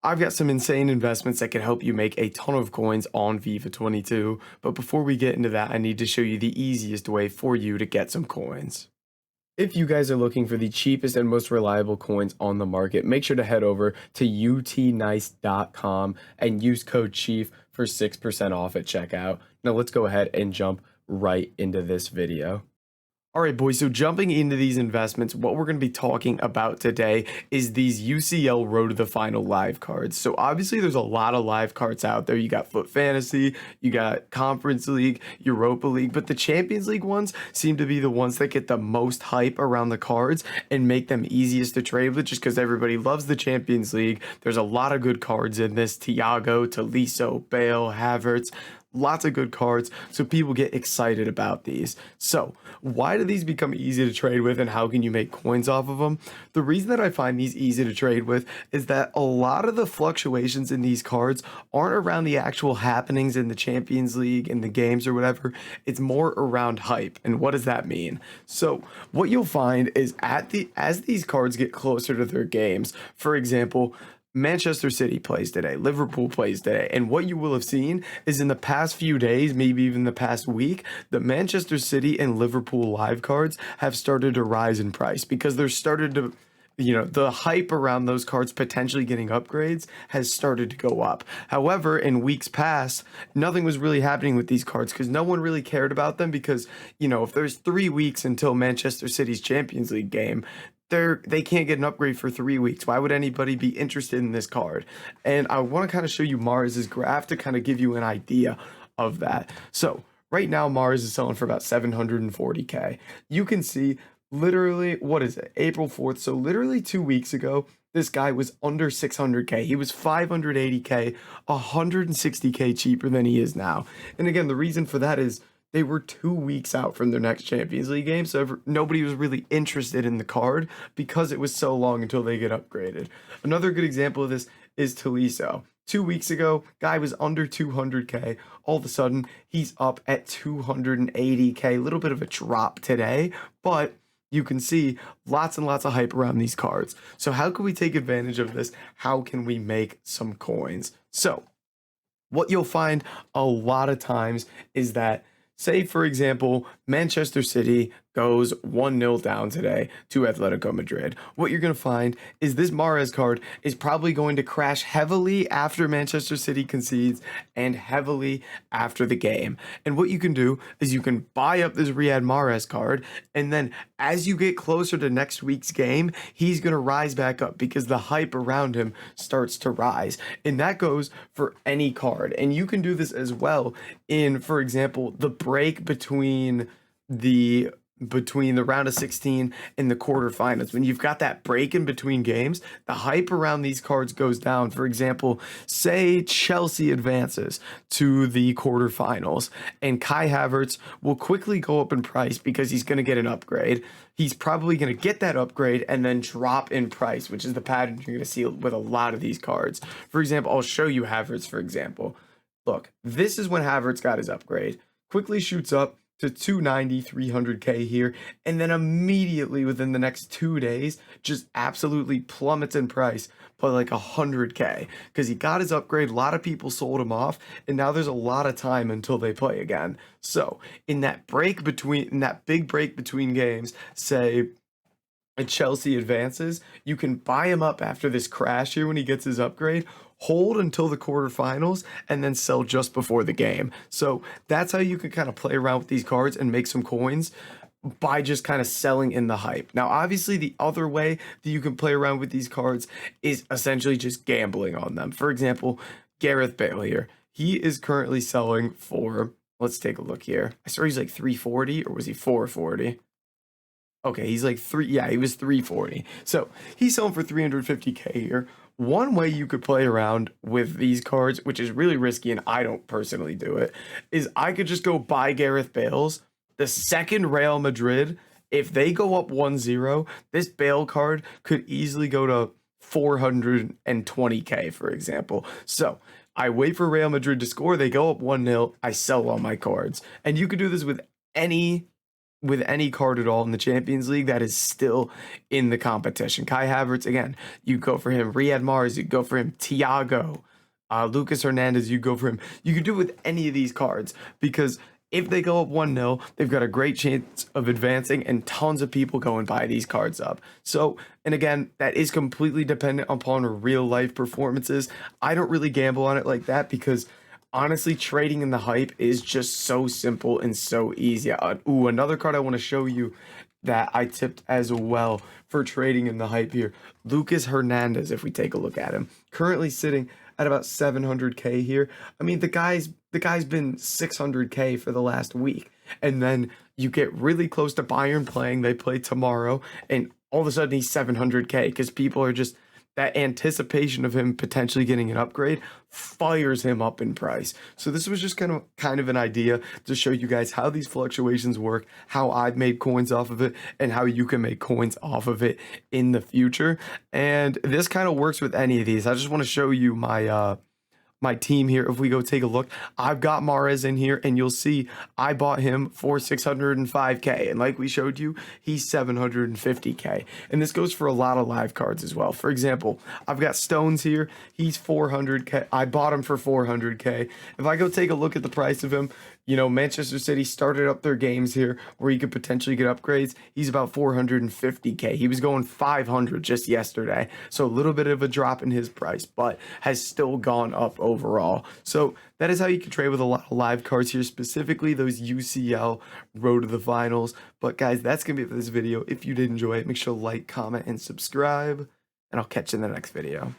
I've got some insane investments that can help you make a ton of coins on FIFA 22, but before we get into that, I need to show you the easiest way for you to get some coins. If you guys are looking for the cheapest and most reliable coins on the market, make sure to head over to utnice.com and use code CHIEF for 6% off at checkout. Now let's go ahead and jump right into this video. All right, boys, so jumping into these investments, what we're going to be talking about today is these UCL Road to the Final live cards. So obviously there's a lot of live cards out there. You got Foot Fantasy, you got Conference League, Europa League, but the Champions League ones seem to be the ones that get the most hype around the cards and make them easiest to trade with just because everybody loves the Champions League. There's a lot of good cards in this. Thiago, Tolisso, Bale, Havertz. Lots of good cards, so people get excited about these. So why do these become easy to trade with and how can you make coins off of them? The reason that I find these easy to trade with is that a lot of the fluctuations in these cards aren't around the actual happenings in the Champions League and the games or whatever. It's more around hype. And what does that mean? So what you'll find is as these cards get closer to their games, for example, Manchester City plays today, Liverpool plays today, and what you will have seen is in the past few days, maybe even the past week, the Manchester City and Liverpool live cards have started to rise in price because they're started to, the hype around those cards potentially getting upgrades has started to go up. However, in weeks past, nothing was really happening with these cards because no one really cared about them because, if there's 3 weeks until Manchester City's Champions League game, they can't get an upgrade for 3 weeks. Why would anybody be interested in this card? And I want to kind of show you Mars's graph to kind of give you an idea of that. So right now, Mars is selling for about 740K. You can see literally, what is it? April 4th. So literally 2 weeks ago, this guy was under 600K. He was 580K, 160K cheaper than he is now. And again, the reason for that is they were 2 weeks out from their next Champions League game, so nobody was really interested in the card because it was so long until they get upgraded. Another good example of this is Tolisso. 2 weeks ago, guy was under 200K. All of a sudden, he's up at 280K. A little bit of a drop today, but you can see lots and lots of hype around these cards. So how can we take advantage of this? How can we make some coins? So what you'll find a lot of times is that, say, for example, Manchester City goes 1-0 down today to Atletico Madrid. What you're going to find is this Mahrez card is probably going to crash heavily after Manchester City concedes and heavily after the game. And what you can do is you can buy up this Riyad Mahrez card, and then as you get closer to next week's game, he's going to rise back up because the hype around him starts to rise. And that goes for any card. And you can do this as well in, for example, the break between the round of 16 and the quarterfinals. When you've got that break in between games, the hype around these cards goes down. For example, say Chelsea advances to the quarterfinals and Kai Havertz will quickly go up in price because he's going to get an upgrade. He's probably going to get that upgrade and then drop in price, which is the pattern you're going to see with a lot of these cards. For example, I'll show you Havertz, for example. Look, this is when Havertz got his upgrade. Quickly shoots up to 290, 300K here, and then immediately within the next 2 days, just absolutely plummets in price by like 100K because he got his upgrade. A lot of people sold him off, and now there's a lot of time until they play again. So in that big break between games, say Chelsea advances, you can buy him up after this crash here when he gets his upgrade, hold until the quarterfinals, and then sell just before the game. So that's how you can kind of play around with these cards and make some coins by just kind of selling in the hype. Now, obviously, the other way that you can play around with these cards is essentially just gambling on them. For example, Gareth Bale here. He is currently selling for, let's take a look here. I saw he's like 340, or was he 440? Okay, he's like he was 340. So he's selling for 350K here. One way you could play around with these cards, which is really risky, and I don't personally do it, is I could just go buy Gareth Bale's. The second Real Madrid, if they go up 1-0, this Bale card could easily go to 420K, for example. So I wait for Real Madrid to score. They go up 1-0. I sell all my cards. And you could do this with any with any card at all in the Champions League that is still in the competition. Kai Havertz, again, you go for him. Riyad Mahrez, you go for him. Thiago, Lucas Hernandez, you go for him. You can do it with any of these cards because if they go up 1-0, they've got a great chance of advancing and tons of people go and buy these cards up. So, and again, that is completely dependent upon real life performances. I don't really gamble on it like that because honestly, trading in the hype is just so simple and so easy. Another card I want to show you that I tipped as well for trading in the hype here. Lucas Hernandez, if we take a look at him, currently sitting at about 700K here. I mean, the guy's been 600K for the last week. And then you get really close to Bayern playing. They play tomorrow, and all of a sudden he's 700K because people are just, that anticipation of him potentially getting an upgrade fires him up in price. So this was just kind of an idea to show you guys how these fluctuations work, how I've made coins off of it, and how you can make coins off of it in the future. And this kind of works with any of these. I just want to show you my team here. If we go take a look, I've got Mahrez in here, and you'll see I bought him for 605K, and like we showed you, he's 750K. And this goes for a lot of live cards as well. For example, I've got Stones here. He's 400K. I bought him for 400K. If I go take a look at the price of him, you know, Manchester City started up their games here where you could potentially get upgrades. He's about 450K. He was going 500 just yesterday. So a little bit of a drop in his price, but has still gone up overall. So that is how you can trade with a lot of live cards here, specifically those UCL Road to the Finals. But guys, that's going to be it for this video. If you did enjoy it, make sure to like, comment, and subscribe, and I'll catch you in the next video.